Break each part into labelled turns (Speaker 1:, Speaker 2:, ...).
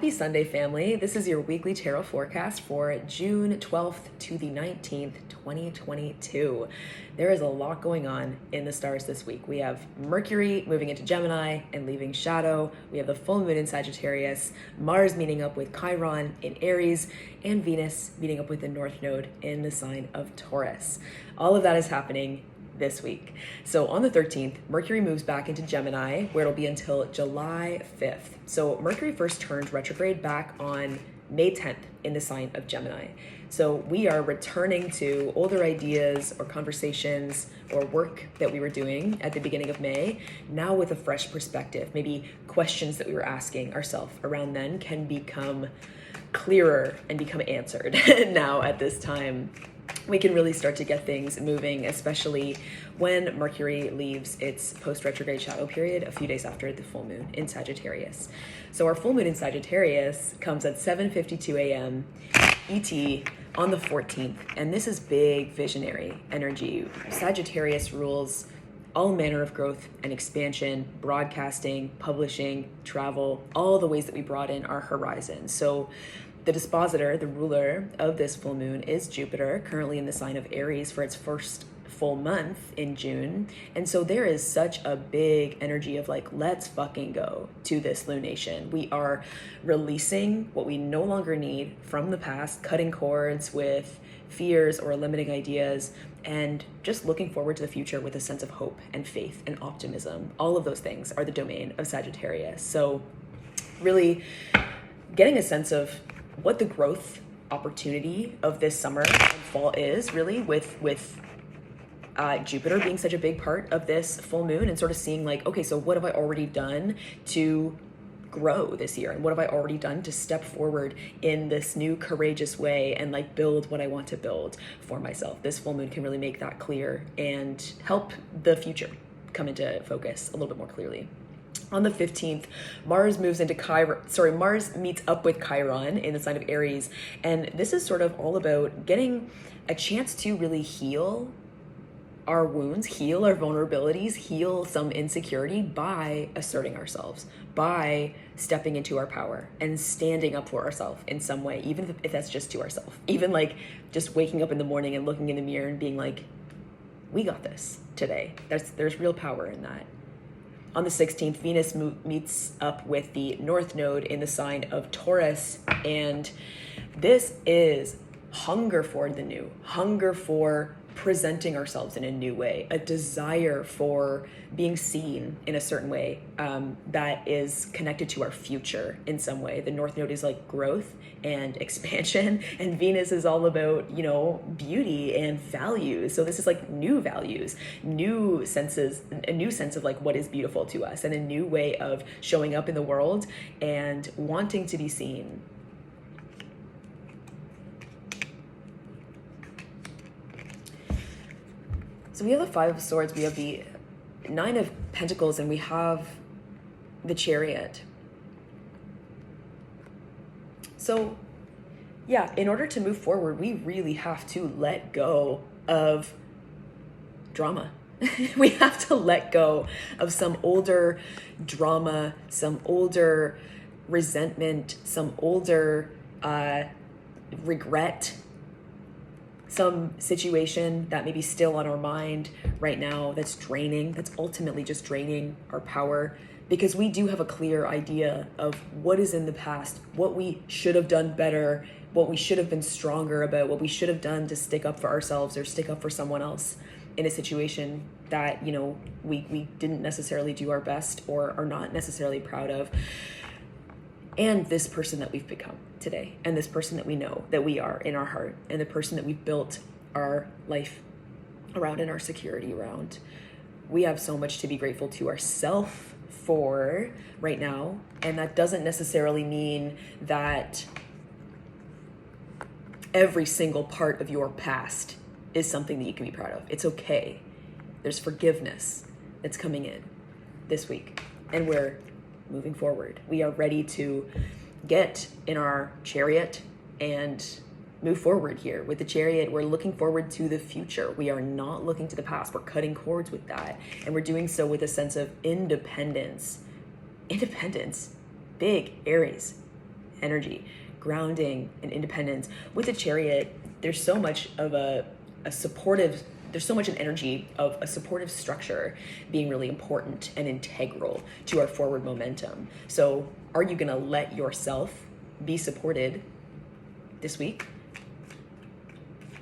Speaker 1: Happy Sunday, family. This is your weekly tarot forecast for June 12th to the 19th, 2022. There is a lot going on in the stars this week. We have Mercury moving into Gemini and leaving shadow. We have the full moon in Sagittarius, Mars meeting up with Chiron in Aries, and Venus meeting up with the North Node in the sign of Taurus. All of that is happening this week. So on the 13th, Mercury moves back into Gemini, where it'll be until July 5th. So Mercury first turned retrograde back on May 10th in the sign of Gemini. So we are returning to older ideas or conversations or work that we were doing at the beginning of May, now with a fresh perspective. Maybe questions that we were asking ourselves around then can become clearer and become answered now at this time. We can really start to get things moving, especially when Mercury leaves its post-retrograde shadow period a few days after the full moon in Sagittarius. So our full moon in Sagittarius comes at 7:52 a.m. ET on the 14th, and this is big visionary energy. Sagittarius rules all manner of growth and expansion, broadcasting, publishing, travel, all the ways that we broaden our horizon. So the dispositor, the ruler of this full moon, is Jupiter, currently in the sign of Aries for its first full month in June. And so there is such a big energy of like, let's fucking go to this lunation. We are releasing what we no longer need from the past, cutting cords with fears or limiting ideas, and just looking forward to the future with a sense of hope and faith and optimism. All of those things are the domain of Sagittarius. So really getting a sense of what the growth opportunity of this summer and fall is, really, with Jupiter being such a big part of this full moon, and sort of seeing like, okay, so what have I already done to grow this year, and what have I already done to step forward in this new courageous way and like build what I want to build for myself. This full moon can really make that clear and help the future come into focus a little bit more clearly. On the 15th, Mars meets up with Chiron in the sign of Aries. And this is sort of all about getting a chance to really heal our wounds, heal our vulnerabilities, heal some insecurity by asserting ourselves, by stepping into our power and standing up for ourselves in some way, even if that's just to ourselves. Even like just waking up in the morning and looking in the mirror and being like, we got this today. There's real power in that. On the 16th, Venus meets up with the North Node in the sign of Taurus, and this is hunger for the new, hunger for presenting ourselves in a new way, a desire for being seen in a certain way that is connected to our future in some way. The North Node is like growth and expansion, and Venus is all about, you know, beauty and values. So this is like new values, new senses, a new sense of like what is beautiful to us, and a new way of showing up in the world and wanting to be seen. So we have the Five of Swords, we have the Nine of Pentacles, and we have the Chariot. So yeah, in order to move forward, we really have to let go of drama. We have to let go of some older drama, some older resentment, some older regret, some situation that may be still on our mind right now that's draining, that's ultimately just draining our power, because we do have a clear idea of what is in the past, what we should have done better, what we should have been stronger about, what we should have done to stick up for ourselves or stick up for someone else in a situation that, you know, we didn't necessarily do our best or are not necessarily proud of. And this person that we've become today, and this person that we know that we are in our heart, and the person that we've built our life around and our security around. We have so much to be grateful to ourselves for right now. And that doesn't necessarily mean that every single part of your past is something that you can be proud of. It's okay. There's forgiveness that's coming in this week, and we're moving forward. We are ready to get in our chariot and move forward here. With the Chariot, we're looking forward to the future. We are not looking to the past. We're cutting cords with that. And we're doing so with a sense of independence. Independence. Big Aries. energy, grounding and independence. With the Chariot, there's so much of a supportive, there's so much an energy of a supportive structure being really important and integral to our forward momentum. So are you gonna let yourself be supported this week?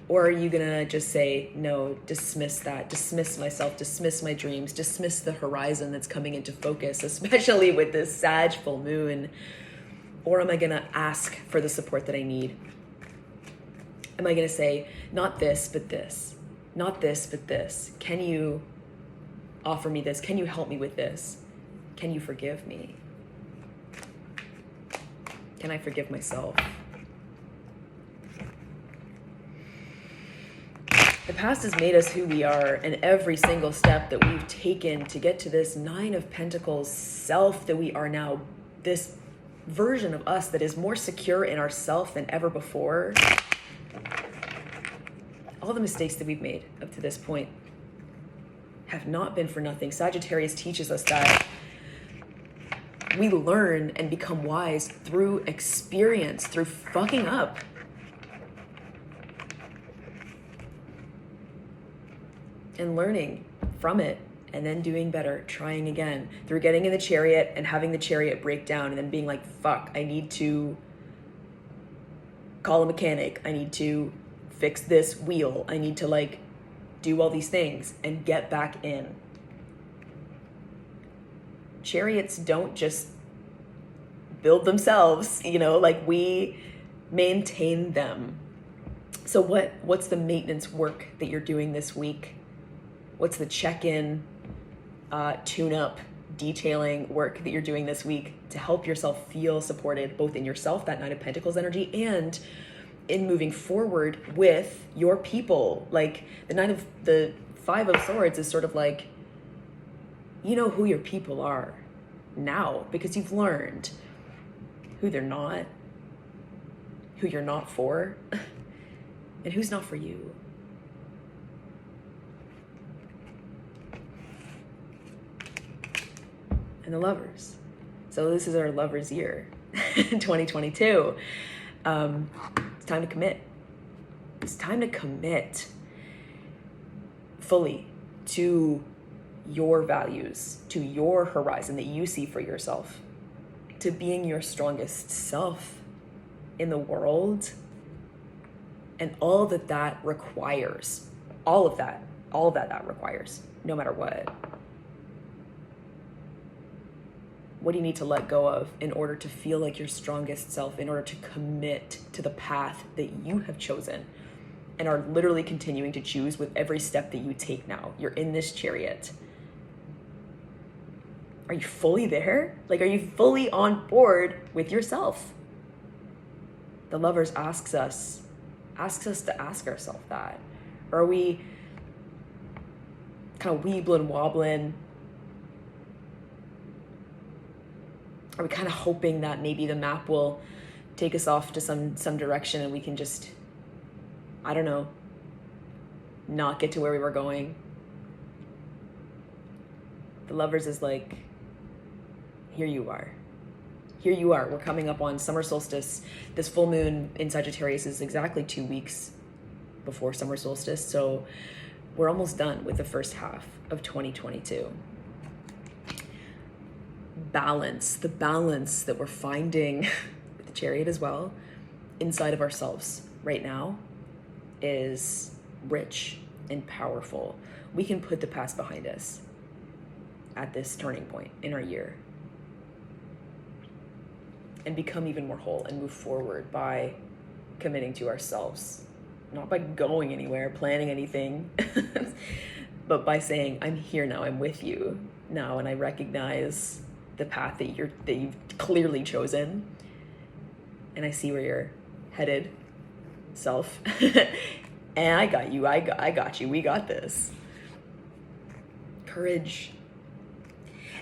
Speaker 1: Or are you gonna just say, no, dismiss that, dismiss myself, dismiss my dreams, dismiss the horizon that's coming into focus, especially with this Sag full moon? Or am I gonna ask for the support that I need? Am I gonna say, not this, but this, not this, but this? Can you offer me this? Can you help me with this? Can you forgive me? Can I forgive myself? The past has made us who we are, and every single step that we've taken to get to this Nine of Pentacles self that we are now, this version of us that is more secure in ourself than ever before. All the mistakes that we've made up to this point have not been for nothing. Sagittarius teaches us that we learn and become wise through experience, through fucking up. And learning from it, and then doing better, trying again, through getting in the Chariot and having the Chariot break down and then being like, fuck, I need to call a mechanic. I need to fix this wheel. I need to like do all these things and get back in. Chariots don't just build themselves, you know, like we maintain them. So what's the maintenance work that you're doing this week? What's the check-in, tune-up, detailing work that you're doing this week to help yourself feel supported, both in yourself, that Nine of Pentacles energy, and in moving forward with your people? Like the Five of Swords is sort of like, you know who your people are now because you've learned who they're not, who you're not for, and who's not for you. And the Lovers. So this is our Lovers year, 2022. It's time to commit. It's time to commit fully to your values, to your horizon that you see for yourself, to being your strongest self in the world, and all that requires, all of that requires, no matter what. What do you need to let go of in order to feel like your strongest self, in order to commit to the path that you have chosen and are literally continuing to choose with every step that you take now? You're in this Chariot. Are you fully there? Like, are you fully on board with yourself? The Lovers asks us to ask ourselves that. Or are we kind of weebling, wobbling? Are we kind of hoping that maybe the map will take us off to some direction and we can just, I don't know, not get to where we were going? The Lovers is like, here you are. Here you are. We're coming up on summer solstice. This full moon in Sagittarius is exactly 2 weeks before summer solstice. So we're almost done with the first half of 2022. The balance that we're finding with the Chariot as well inside of ourselves right now is rich and powerful. We can put the past behind us at this turning point in our year and become even more whole and move forward by committing to ourselves, not by going anywhere, planning anything, but by saying, I'm here now, I'm with you now, and I recognize the path that you've clearly chosen, and I see where you're headed, self. And I got you, I got you, we got this. Courage.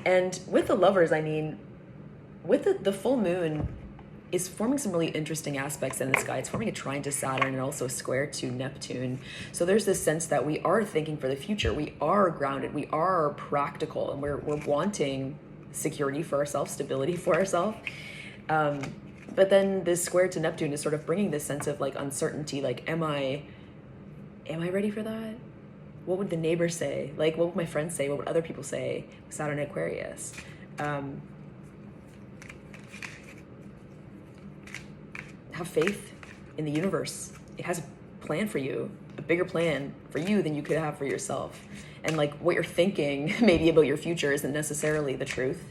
Speaker 1: And with the Lovers, I mean, with the full moon is forming some really interesting aspects in the sky. It's forming a trine to Saturn and also a square to Neptune. So there's this sense that we are thinking for the future. We are grounded, we are practical, and we're wanting security for ourselves, stability for ourselves. And But then this square to Neptune is sort of bringing this sense of like uncertainty. Like, am I ready for that? What would the neighbors say? Like, what would my friends say? What would other people say? Saturn and Aquarius. Have faith in the universe. It has a plan for you, a bigger plan for you than you could have for yourself. And like what you're thinking maybe about your future isn't necessarily the truth.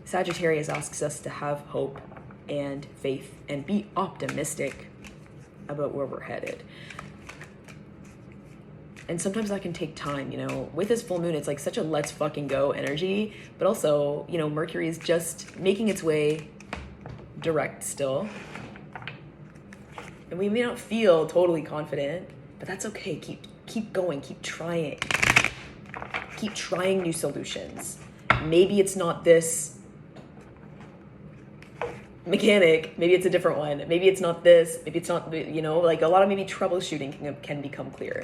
Speaker 1: Sagittarius asks us to have hope and faith and be optimistic about where we're headed. And sometimes that can take time, you know. With this full moon, it's like such a let's fucking go energy, but also, you know, Mercury is just making its way direct still. And we may not feel totally confident, but that's okay. Keep going, keep trying. Keep trying new solutions. Maybe it's not this mechanic, maybe it's a different one. Maybe it's not this, maybe it's not, you know, like a lot of maybe troubleshooting can become clear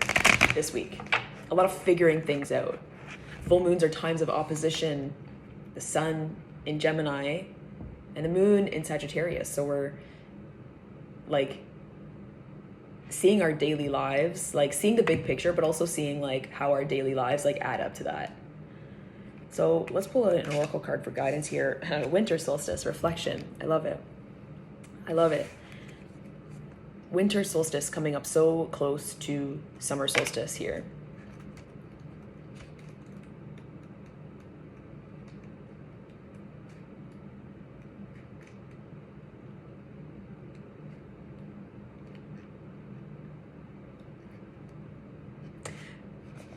Speaker 1: this week. A lot of figuring things out. Full moons are times of opposition. The sun in Gemini and the moon in Sagittarius. So we're like seeing our daily lives, like seeing the big picture, but also seeing like how our daily lives like add up to that. So let's pull out an oracle card for guidance here. Winter solstice, reflection. I love it. I love it. Winter solstice coming up so close to summer solstice here.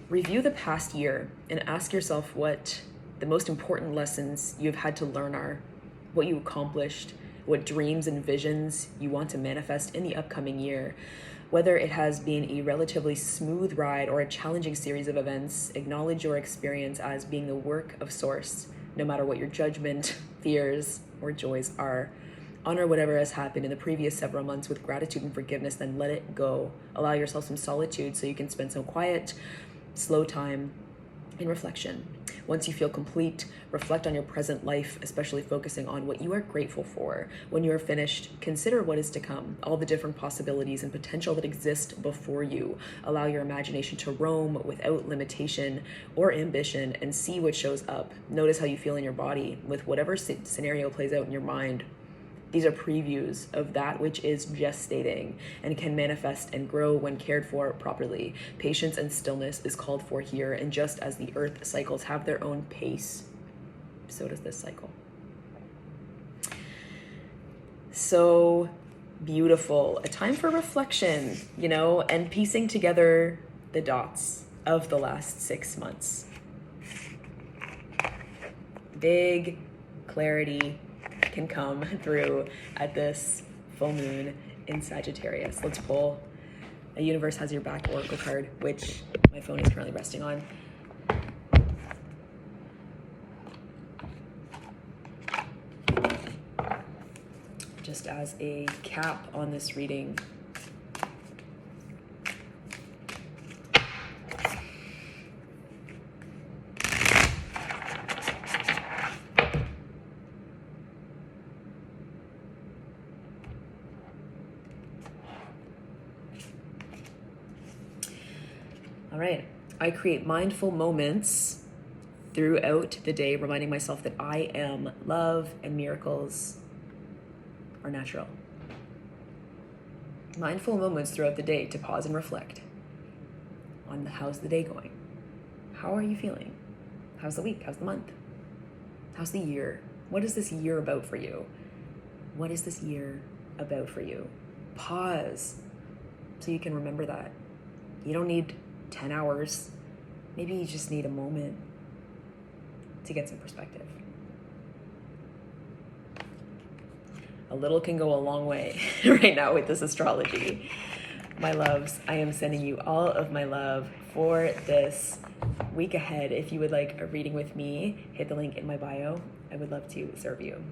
Speaker 1: Review the past year and ask yourself what the most important lessons you've had to learn are, what you accomplished, what dreams and visions you want to manifest in the upcoming year. Whether it has been a relatively smooth ride or a challenging series of events, acknowledge your experience as being the work of Source, no matter what your judgment, fears, or joys are. Honor whatever has happened in the previous several months with gratitude and forgiveness, then let it go. Allow yourself some solitude so you can spend some quiet, slow time in reflection. Once you feel complete, reflect on your present life, especially focusing on what you are grateful for. When you are finished, consider what is to come, all the different possibilities and potential that exist before you. Allow your imagination to roam without limitation or ambition and see what shows up. Notice how you feel in your body with whatever scenario plays out in your mind. These are previews of that which is gestating and can manifest and grow when cared for properly. Patience and stillness is called for here, and just as the earth cycles have their own pace, so does this cycle. So beautiful. A time for reflection, you know, and piecing together the dots of the last 6 months. Big clarity can come through at this full moon in Sagittarius. Let's pull a Universe Has Your Back oracle card, which my phone is currently resting on. Just as a cap on this reading. All right, I create mindful moments throughout the day, reminding myself that I am love and miracles are natural. Mindful moments throughout the day to pause and reflect on how's the day going? How are you feeling? How's the week? How's the month? How's the year? What is this year about for you? What is this year about for you? Pause so you can remember that. You don't need 10 hours. Maybe you just need a moment to get some perspective. A little can go a long way right now with this astrology. My loves, I am sending you all of my love for this week ahead. If you would like a reading with me, hit the link in my bio. I would love to serve you.